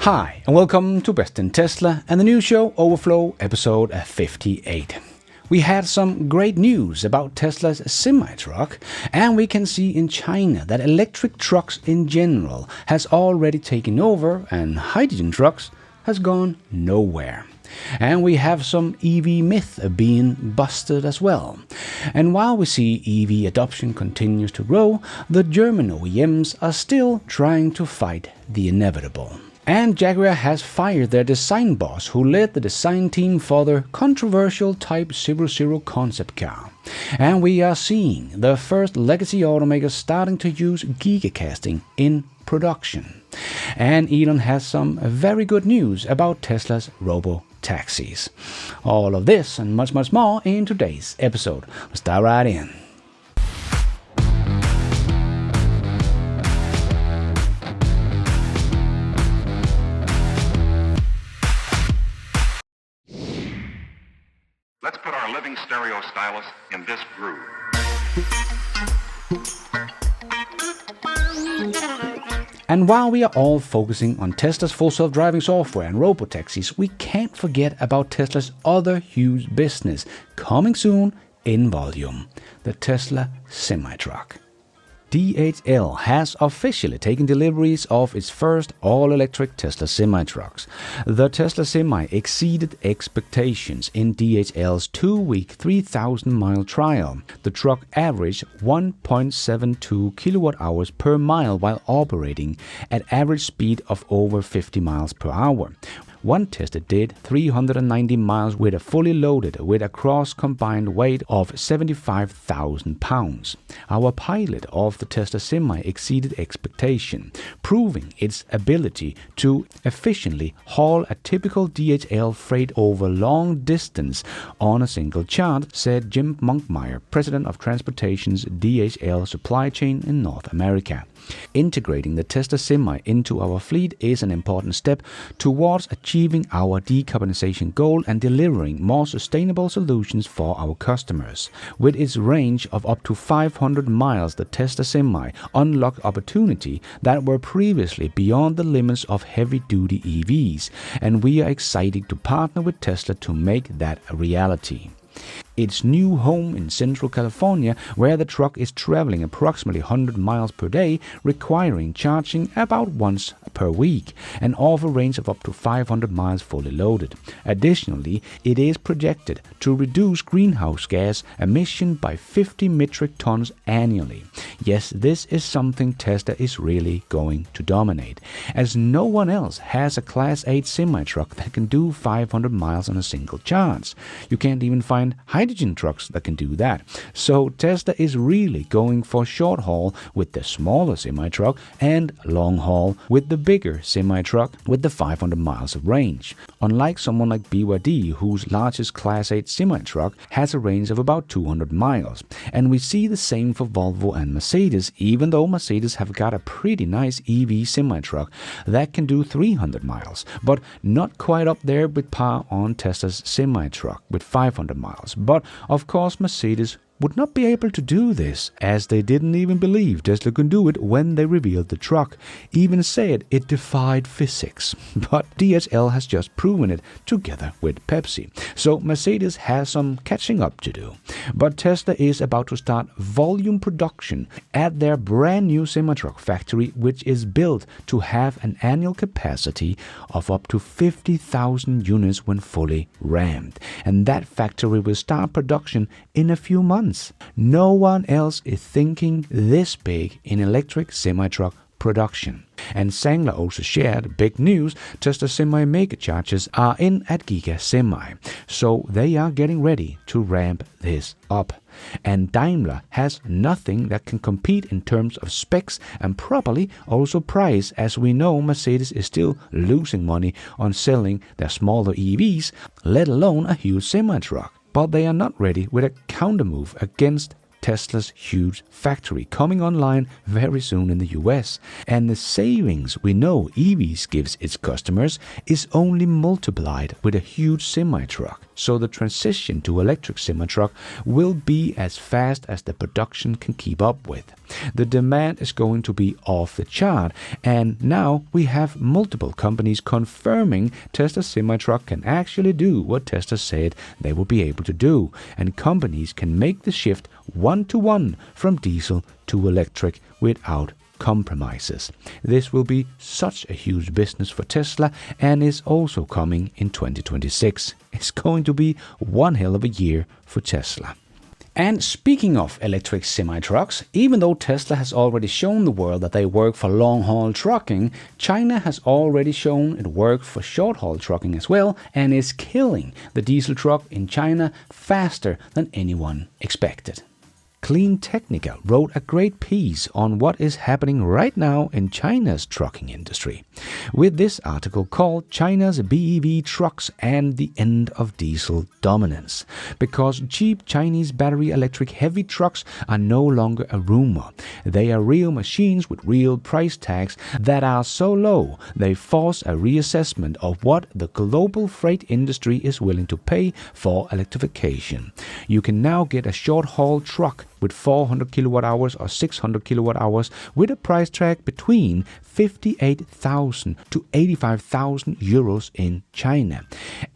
Hi, and welcome to Best in Tesla and the new show Overflow episode 58. We had some great news about Tesla's semi-truck, and we can see in China that electric trucks in general has already taken over and hydrogen trucks has gone nowhere. And we have some EV myth being busted as well. And while we see EV adoption continues to grow, the German OEMs are still trying to fight the inevitable. And Jaguar has fired their design boss who led the design team for their controversial Type 00 concept car. And we are seeing the first legacy automakers starting to use Giga casting in production. And Elon has some very good news about Tesla's Robotaxis. All of this and much more in today's episode. Let's dive right in. Let's put our living stereo stylus in this groove. And while we are all focusing on Tesla's full self-driving software and robotaxis, we can't forget about Tesla's other huge business, coming soon in volume, the Tesla semi-truck. DHL has officially taken deliveries of its first all-electric Tesla semi-trucks. The Tesla Semi exceeded expectations in DHL's 2-week, 3,000-mile trial. The truck averaged 1.72 kilowatt-hours per mile while operating at average speed of over 50 miles per hour. One tester did 390 miles with a fully loaded with a cross-combined weight of 75,000 pounds. Our pilot of the Tesla Semi exceeded expectation, proving its ability to efficiently haul a typical DHL freight over long distance on a single charge, said Jim Monkmeyer, president of Transportation's DHL supply chain in North America. Integrating the Tesla Semi into our fleet is an important step towards achieving our decarbonization goal and delivering more sustainable solutions for our customers. With its range of up to 500 miles, the Tesla Semi unlocked opportunity that were previously beyond the limits of heavy-duty EVs, and we are excited to partner with Tesla to make that a reality. Its new home in Central California, where the truck is traveling approximately 100 miles per day, requiring charging about once per week, and offer range of up to 500 miles fully loaded. Additionally, it is projected to reduce greenhouse gas emission by 50 metric tons annually. Yes, this is something Tesla is really going to dominate, as no one else has a Class 8 semi-truck that can do 500 miles on a single charge. You can't even find hydrogen trucks that can do that. So Tesla is really going for short haul with the smaller semi-truck and long haul with the bigger semi-truck with the 500 miles of range. Unlike someone like BYD, whose largest Class 8 semi-truck has a range of about 200 miles. And we see the same for Volvo and Mercedes, even though Mercedes have got a pretty nice EV semi-truck that can do 300 miles, but not quite up there with par on Tesla's semi-truck with 500 miles. But of course Mercedes would not be able to do this, as they didn't even believe Tesla could do it when they revealed the truck, even said it defied physics. But DHL has just proven it together with Pepsi. So Mercedes has some catching up to do. But Tesla is about to start volume production at their brand new semi-truck factory, which is built to have an annual capacity of up to 50,000 units when fully ramped. And that factory will start production in a few months. No one else is thinking this big in electric semi-truck production. And Sangler also shared big news: Tesla Semi mega chargers are in at Giga Semi, so they are getting ready to ramp this up. And Daimler has nothing that can compete in terms of specs and probably also price, as we know Mercedes is still losing money on selling their smaller EVs, let alone a huge semi-truck. But they are not ready with a countermove against Tesla's huge factory coming online very soon in the US. And the savings we know EVs gives its customers is only multiplied with a huge semi-truck. So the transition to electric semi-truck will be as fast as the production can keep up with. The demand is going to be off the chart, and now we have multiple companies confirming Tesla semi-truck can actually do what Tesla said they will be able to do, and companies can make the shift one-to-one from diesel to electric without compromises. This will be such a huge business for Tesla and is also coming in 2026. It's going to be one hell of a year for Tesla. And speaking of electric semi-trucks, even though Tesla has already shown the world that they work for long-haul trucking, China has already shown it works for short-haul trucking as well and is killing the diesel truck in China faster than anyone expected. Clean Technica wrote a great piece on what is happening right now in China's trucking industry, with this article called China's BEV Trucks and the End of Diesel Dominance, because cheap Chinese battery electric heavy trucks are no longer a rumor. They are real machines with real price tags that are so low they force a reassessment of what the global freight industry is willing to pay for electrification. You can now get a short-haul truck with 400 kilowatt hours or 600 kilowatt hours with a price tag between 58,000 to 85,000 euros in China.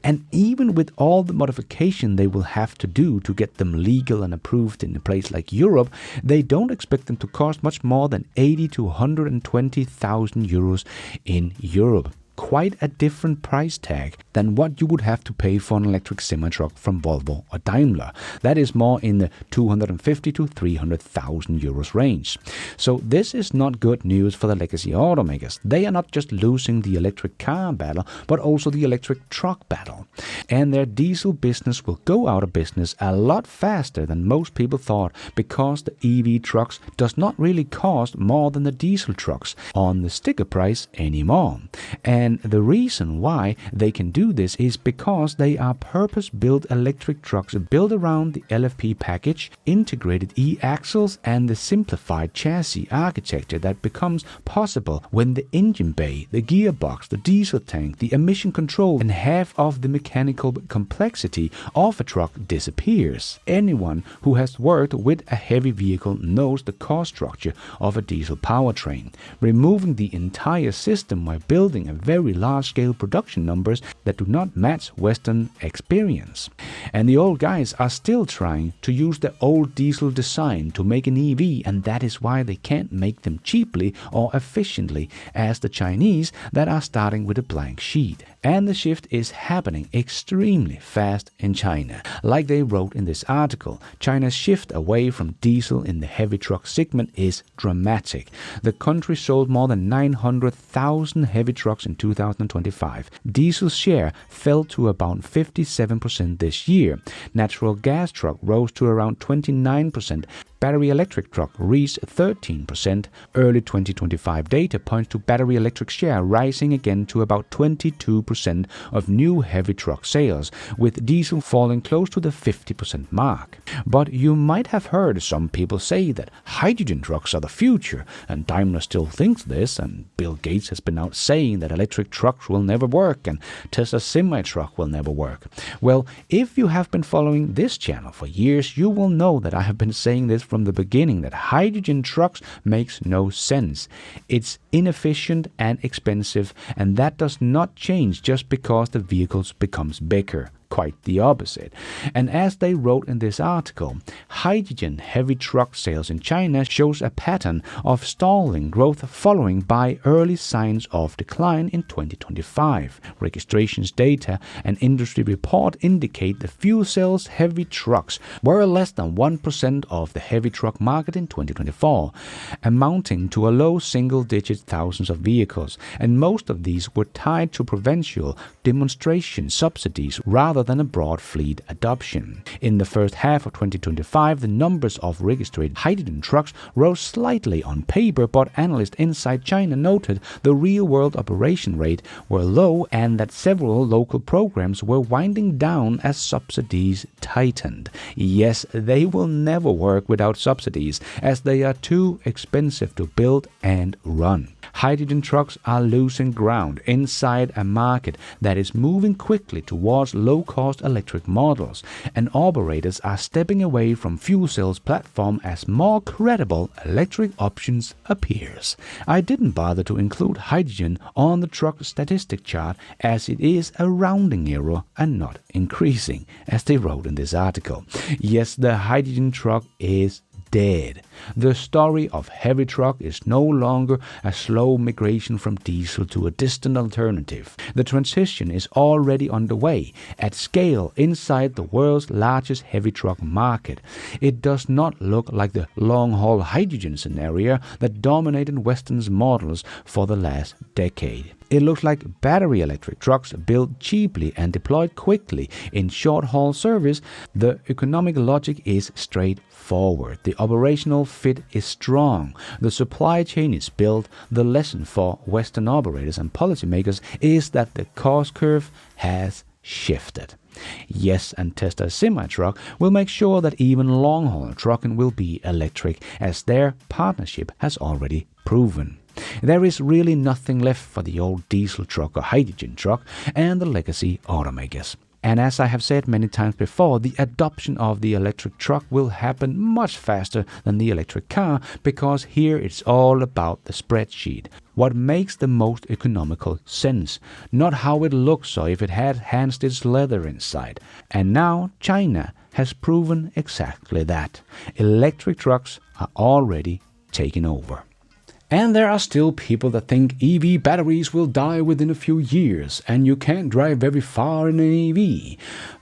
And even with all the modification they will have to do to get them legal and approved in a place like Europe, they don't expect them to cost much more than 80 to 120,000 euros in Europe. Quite a different price tag than what you would have to pay for an electric semi-truck from Volvo or Daimler. That is more in the 250 to 300,000 euros range. So this is not good news for the legacy automakers. They are not just losing the electric car battle, but also the electric truck battle. And their diesel business will go out of business a lot faster than most people thought, because the EV trucks does not really cost more than the diesel trucks on the sticker price anymore. And the reason why they can do this is because they are purpose-built electric trucks built around the LFP package, integrated e-axles, and the simplified chassis architecture that becomes possible when the engine bay, the gearbox, the diesel tank, the emission control, and half of the mechanical complexity of a truck disappears. Anyone who has worked with a heavy vehicle knows the cost structure of a diesel powertrain. Removing the entire system while building a very large-scale production numbers that do not match Western experience. And the old guys are still trying to use the old diesel design to make an EV, and that is why they can't make them cheaply or efficiently as the Chinese that are starting with a blank sheet. And the shift is happening extremely fast in China. Like they wrote in this article, China's shift away from diesel in the heavy truck segment is dramatic. The country sold more than 900,000 heavy trucks in 2025. Diesel's share fell to about 57% this year. Natural gas truck rose to around 29%. Battery electric truck reached 13%. Early 2025 data points to battery electric share rising again to about 22% of new heavy truck sales, with diesel falling close to the 50% mark. But you might have heard some people say that hydrogen trucks are the future, and Daimler still thinks this, and Bill Gates has been out saying that electric trucks will never work and Tesla semi-truck will never work. Well, if you have been following this channel for years, you will know that I have been saying this from the beginning, that hydrogen trucks makes no sense. It's inefficient and expensive, and that does not change just because the vehicles becomes bigger. Quite the opposite. And as they wrote in this article, hydrogen heavy truck sales in China shows a pattern of stalling growth following by early signs of decline in 2025. Registrations data and industry report indicate the fuel cells heavy trucks were less than 1% of the heavy truck market in 2024, amounting to a low single-digit thousands of vehicles, and most of these were tied to provincial demonstration subsidies rather rather than a broad fleet adoption. In the first half of 2025, the numbers of registered hydrogen trucks rose slightly on paper, but analysts inside China noted the real-world operation rate were low and that several local programs were winding down as subsidies tightened. Yes, they will never work without subsidies, as they are too expensive to build and run. Hydrogen trucks are losing ground inside a market that is moving quickly towards low-cost electric models, and operators are stepping away from fuel cells platform as more credible electric options appears. I didn't bother to include hydrogen on the truck statistic chart as it is a rounding error and not increasing, as they wrote in this article. Yes, the hydrogen truck is dead. The story of heavy truck is no longer a slow migration from diesel to a distant alternative. The transition is already underway at scale inside the world's largest heavy truck market. It does not look like the long-haul hydrogen scenario that dominated Western's models for the last decade. It looks like battery electric trucks built cheaply and deployed quickly in short-haul service. The economic logic is straightforward. The operational fit is strong. The supply chain is built. The lesson for Western operators and policymakers is that the cost curve has shifted. Yes, and Tesla's semi-truck will make sure that even long-haul trucking will be electric, as their partnership has already proven. There is really nothing left for the old diesel truck or hydrogen truck and the legacy automakers. And as I have said many times before, the adoption of the electric truck will happen much faster than the electric car, because here it's all about the spreadsheet. What makes the most economical sense, not how it looks or if it had hand-stitched leather inside. And now China has proven exactly that. Electric trucks are already taking over. And there are still people that think EV batteries will die within a few years and you can't drive very far in an EV.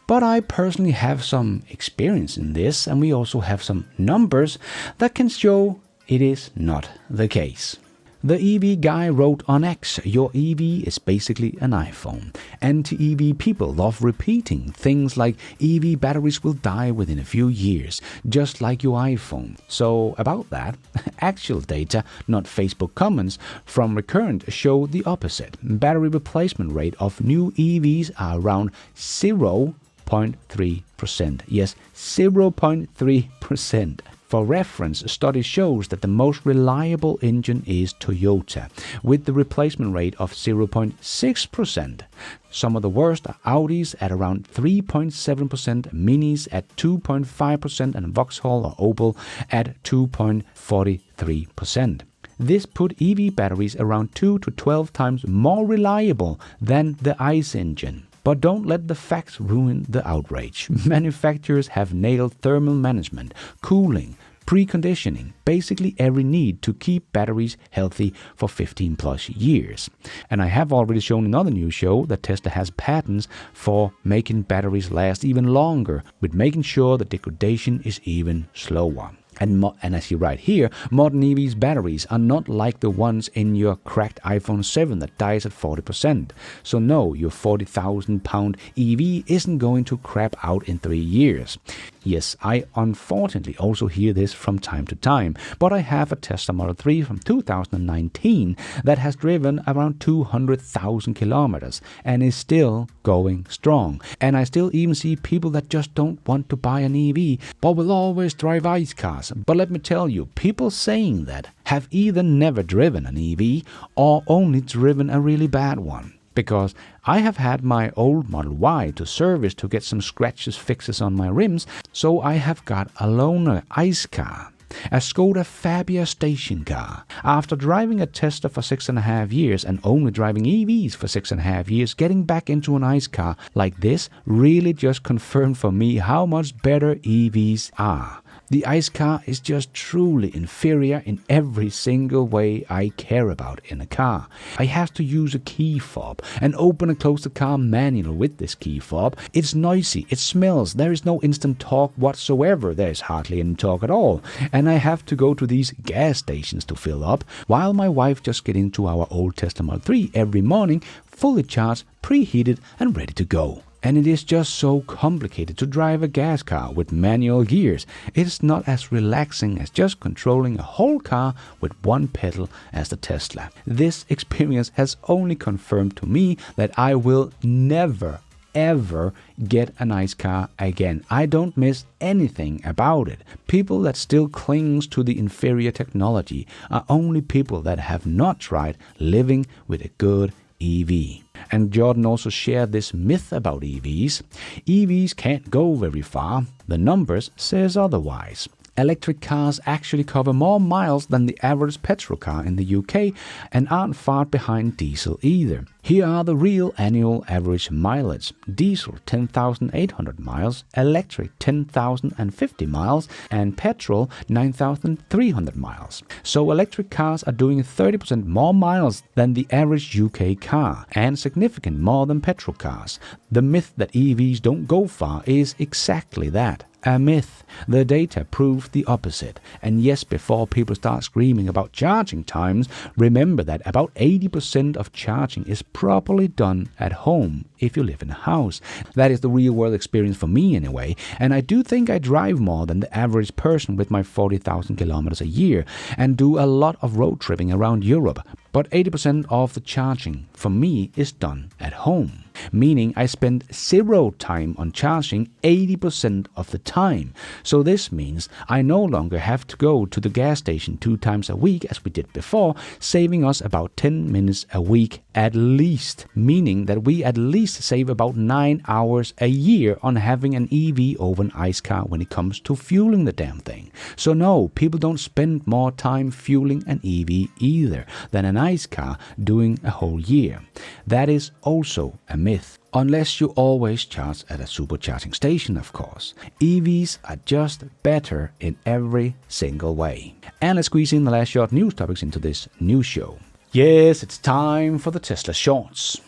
But I personally have some experience in this, and we also have some numbers that can show it is not the case. The EV guy wrote on X, your EV is basically an iPhone. Anti-EV people love repeating things like EV batteries will die within a few years, just like your iPhone. So about that, actual data, not Facebook comments, from Recurrent show the opposite. Battery replacement rate of new EVs are around 0.3%. Yes, 0.3%. For reference, a study shows that the most reliable engine is Toyota, with the replacement rate of 0.6%. Some of the worst are Audis at around 3.7%, Minis at 2.5%, and Vauxhall or Opel at 2.43%. This put EV batteries around 2 to 12 times more reliable than the ICE engine. But don't let the facts ruin the outrage. Manufacturers have nailed thermal management, cooling, preconditioning, basically every need to keep batteries healthy for 15 plus years. And I have already shown in another news show that Tesla has patents for making batteries last even longer, with making sure that degradation is even slower. And as you write here, modern EV's batteries are not like the ones in your cracked iPhone 7 that dies at 40%. So no, your 40,000 pound EV isn't going to crap out in 3 years. Yes, I unfortunately also hear this from time to time, but I have a Tesla Model 3 from 2019 that has driven around 200,000 kilometers and is still going strong. And I still even see people that just don't want to buy an EV, but will always drive ICE cars. But let me tell you, people saying that have either never driven an EV or only driven a really bad one. Because I have had my old Model Y to service to get some scratches fixes on my rims, so I have got a loaner ICE car, a Skoda Fabia station car. After driving a Tesla for 6.5 years and only driving EVs for 6.5 years, getting back into an ICE car like this really just confirmed for me how much better EVs are. The ICE car is just truly inferior in every single way I care about in a car. I have to use a key fob and open and close the car manual with this key fob. It's noisy, it smells, there is no instant torque whatsoever, there's hardly any torque at all. And I have to go to these gas stations to fill up, while my wife just gets into our old Tesla Model 3 every morning, fully charged, preheated and ready to go. and it is just so complicated to drive a gas car with manual gears. It's not as relaxing as just controlling a whole car with one pedal as the Tesla. This experience has only confirmed to me that I will never ever get a nice car again. I don't miss anything about it. People that still clings to the inferior technology are only people that have not tried living with a good EV. And Jordan also shared this myth about EVs. EVs can't go very far. The numbers says otherwise. Electric cars actually cover more miles than the average petrol car in the UK and aren't far behind diesel either. Here are the real annual average mileage. Diesel 10,800 miles, electric 10,050 miles, and petrol 9,300 miles. So electric cars are doing 30% more miles than the average UK car and significant more than petrol cars. The myth that EVs don't go far is exactly that. A myth. The data proved the opposite. And yes, before people start screaming about charging times, remember that about 80% of charging is properly done at home if you live in a house. That is the real world experience for me anyway, and I do think I drive more than the average person with my 40,000 kilometers a year and do a lot of road tripping around Europe. But 80% of the charging for me is done at home, meaning I spend zero time on charging 80% of the time. So this means I no longer have to go to the gas station 2 times a week as we did before, saving us about 10 minutes a week at least, meaning that we at least save about 9 hours a year on having an EV over an ICE car when it comes to fueling the damn thing. So no, people don't spend more time fueling an EV either than an ICE car doing a whole year. That is also a myth. Unless you always charge at a supercharging station, of course. EVs are just better in every single way. And let's squeeze in the last short news topics into this news show. Yes, it's time for the Tesla Shorts.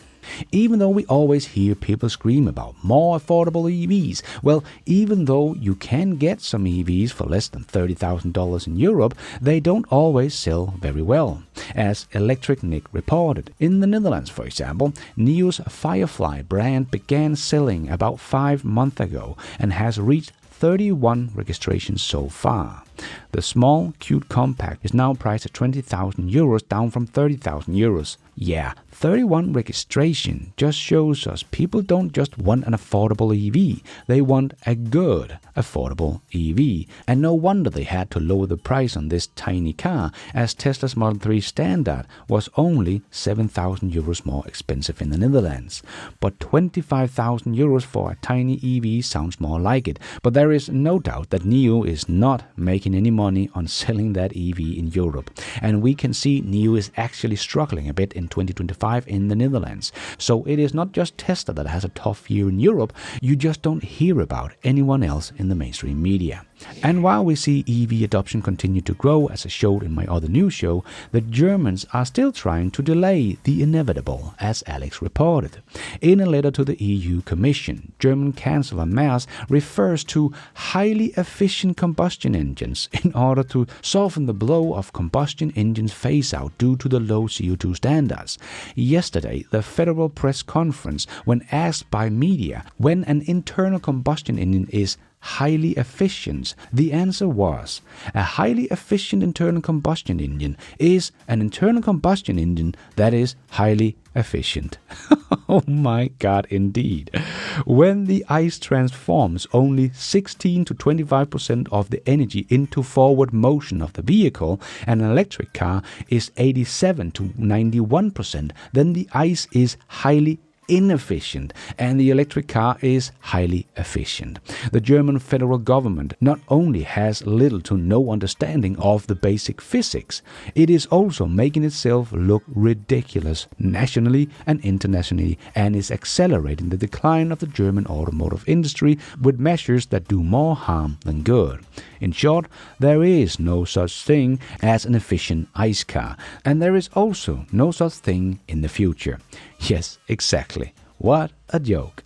Even though we always hear people scream about more affordable EVs, well, even though you can get some EVs for less than $30,000 in Europe, they don't always sell very well. As Electric Nick reported, in the Netherlands, for example, NIO's Firefly brand began selling about 5 months ago and has reached 31 registrations so far. The small, cute compact is now priced at 20,000 euros, down from 30,000 euros. Yeah, 31 registration just shows us people don't just want an affordable EV, they want a good, affordable EV. And no wonder they had to lower the price on this tiny car, as Tesla's Model 3 Standard was only 7,000 euros more expensive in the Netherlands. But 25,000 euros for a tiny EV sounds more like it. But there is no doubt that NIO is not making any money on selling that EV in Europe. And we can see NIO is actually struggling a bit in 2025 in the Netherlands. So it is not just Tesla that has a tough year in Europe, you just don't hear about anyone else in the mainstream media. And while we see EV adoption continue to grow, as I showed in my other news show, the Germans are still trying to delay the inevitable, as Alex reported. In a letter to the EU Commission, German Chancellor Merz refers to highly efficient combustion engines in order to soften the blow of combustion engines phase-out due to the low CO2 standards. Yesterday, the Federal Press Conference, when asked by media when an internal combustion engine is highly efficient, the answer was, a highly efficient internal combustion engine is an internal combustion engine that is highly efficient. Oh my God, indeed. When the ICE transforms only 16 to 25% of the energy into forward motion of the vehicle, and an electric car is 87 to 91%, then the ICE is highly inefficient and the electric car is highly efficient. The German federal government not only has little to no understanding of the basic physics, it is also making itself look ridiculous nationally and internationally, and is accelerating the decline of the German automotive industry with measures that do more harm than good. In short, there is no such thing as an efficient ICE car, and there is also no such thing in the future. Yes, exactly. What a joke.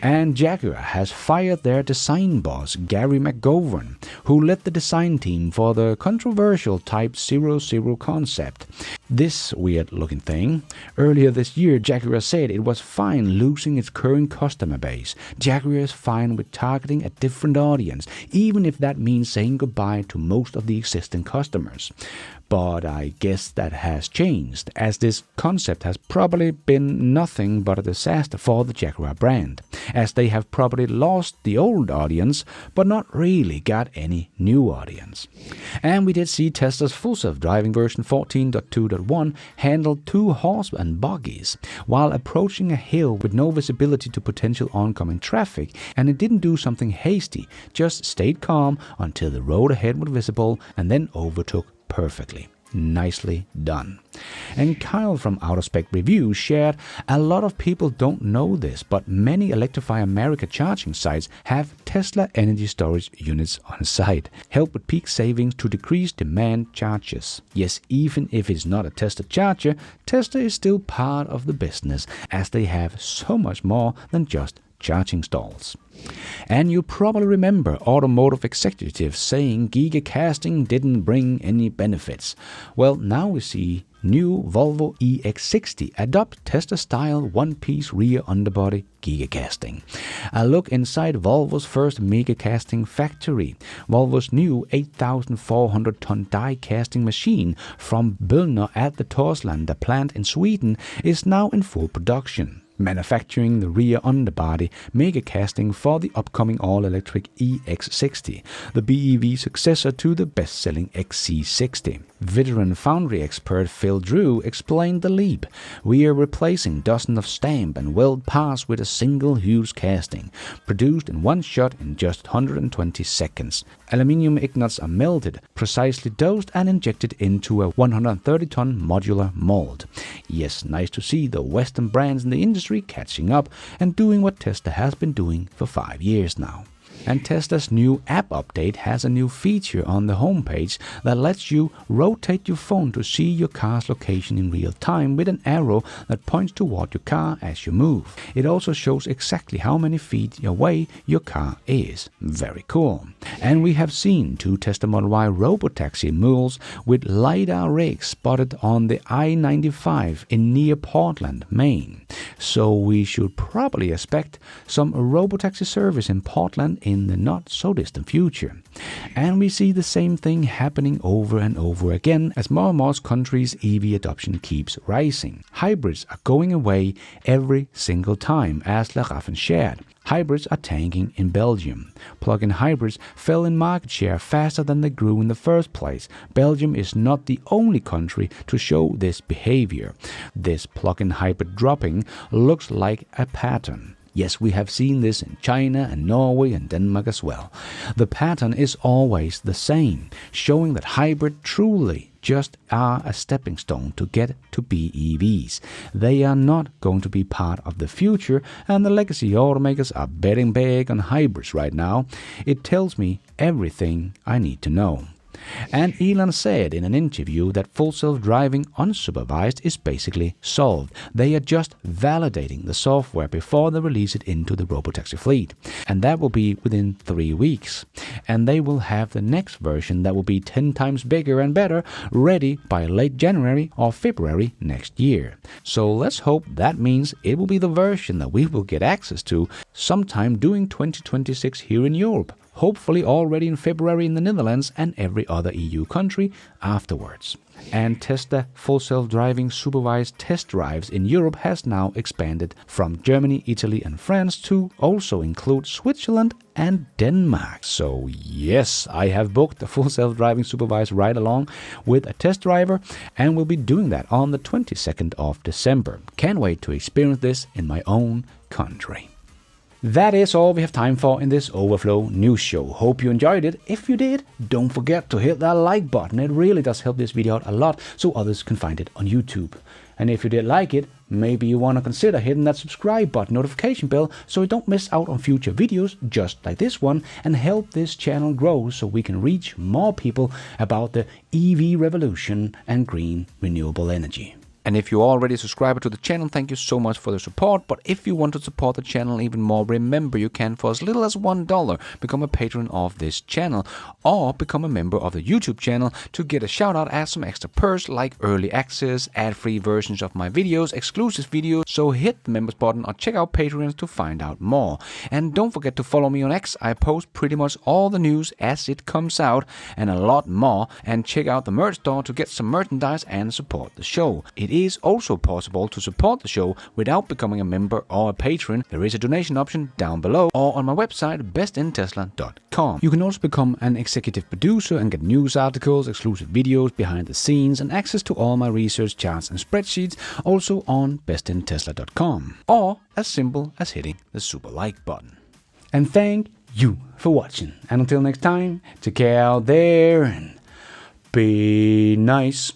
And Jaguar has fired their design boss, Gary McGovern, who led the design team for the controversial Type 00 concept. this weird looking thing. Earlier this year, Jaguar said it was fine losing its current customer base. Jaguar is fine with targeting a different audience, even if that means saying goodbye to most of the existing customers. But I guess that has changed, as this concept has probably been nothing but a disaster for the Jaguar brand, as they have probably lost the old audience, but not really got any new audience. And we did see Tesla's full self-driving version 14.2.1 handle 2 horse and buggies while approaching a hill with no visibility to potential oncoming traffic, and it didn't do something hasty, just stayed calm until the road ahead was visible and then overtook perfectly. Nicely done. And Kyle from Autospec Reviews shared, a lot of people don't know this, but many Electrify America charging sites have Tesla energy storage units on site. Help with peak savings to decrease demand charges. Yes, even if it's not a Tesla charger, Tesla is still part of the business, as they have so much more than just charging stalls. And you probably remember automotive executives saying Giga casting didn't bring any benefits. Well, now we see new Volvo EX60 adopt Tesla-style one-piece rear underbody Giga casting. A look inside Volvo's first mega casting factory. Volvo's new 8,400-ton die casting machine from Bollnäs at the Torslanda plant in Sweden is now in full production, manufacturing the rear underbody mega casting for the upcoming all-electric EX60, the BEV successor to the best-selling XC60. Veteran foundry expert Phil Drew explained the leap. We are replacing dozens of stamp and weld parts with a single huge casting, produced in one shot in just 120 seconds. Aluminium ingots are melted, precisely dosed and injected into a 130-ton modular mold. Yes, nice to see the Western brands in the industry catching up and doing what Tesla has been doing for 5 years now. And Tesla's new app update has a new feature on the homepage that lets you rotate your phone to see your car's location in real time with an arrow that points toward your car as you move. It also shows exactly how many feet away your car is. Very cool. And we have seen 2 Tesla Model Y Robotaxi mules with LiDAR rigs spotted on the I-95 in near Portland, Maine. So we should probably expect some Robotaxi service in Portland in the not-so-distant future. And we see the same thing happening over and over again as more and more countries' EV adoption keeps rising. Hybrids are going away every single time, as Le Raffen shared. Hybrids are tanking in Belgium. Plug-in hybrids fell in market share faster than they grew in the first place. Belgium is not the only country to show this behavior. This plug-in hybrid dropping looks like a pattern. Yes, we have seen this in China and Norway and Denmark as well. The pattern is always the same, showing that hybrid truly just are a stepping stone to get to BEVs. They are not going to be part of the future, and the legacy automakers are betting big on hybrids right now. It tells me everything I need to know. And Elon said in an interview that full self-driving unsupervised is basically solved. They are just validating the software before they release it into the Robotaxi fleet. And that will be within 3 weeks. And they will have the next version that will be 10 times bigger and better ready by late January or February next year. So let's hope that means it will be the version that we will get access to sometime during 2026 here in Europe. Hopefully already in February in the Netherlands and every other EU country afterwards. And Tesla full self-driving supervised test drives in Europe has now expanded from Germany, Italy and France to also include Switzerland and Denmark. So yes, I have booked a full self-driving supervised ride along with a test driver and will be doing that on the 22nd of December. Can't wait to experience this in my own country. That is all we have time for in this Overflow News Show. Hope you enjoyed it. If you did, don't forget to hit that like button. It really does help this video out a lot so others can find it on YouTube. And if you did like it, maybe you want to consider hitting that subscribe button, notification bell, so you don't miss out on future videos just like this one, and help this channel grow so we can reach more people about the EV revolution and green renewable energy. And if you're already a subscriber to the channel, thank you so much for the support. But if you want to support the channel even more, remember you can, for as little as $1, become a patron of this channel or become a member of the YouTube channel to get a shout out as some extra perks like early access, ad-free versions of my videos, exclusive videos. So hit the members button or check out Patreon to find out more. And don't forget to follow me on X. I post pretty much all the news as it comes out and a lot more. And check out the merch store to get some merchandise and support the show. It is also possible to support the show without becoming a member or a patron. There is a donation option down below or on my website bestintesla.com. You can also become an executive producer and get news articles, exclusive videos, behind the scenes, and access to all my research charts and spreadsheets also on bestintesla.com, or as simple as hitting the super like button. And thank you for watching, and until next time, take care out there and be nice.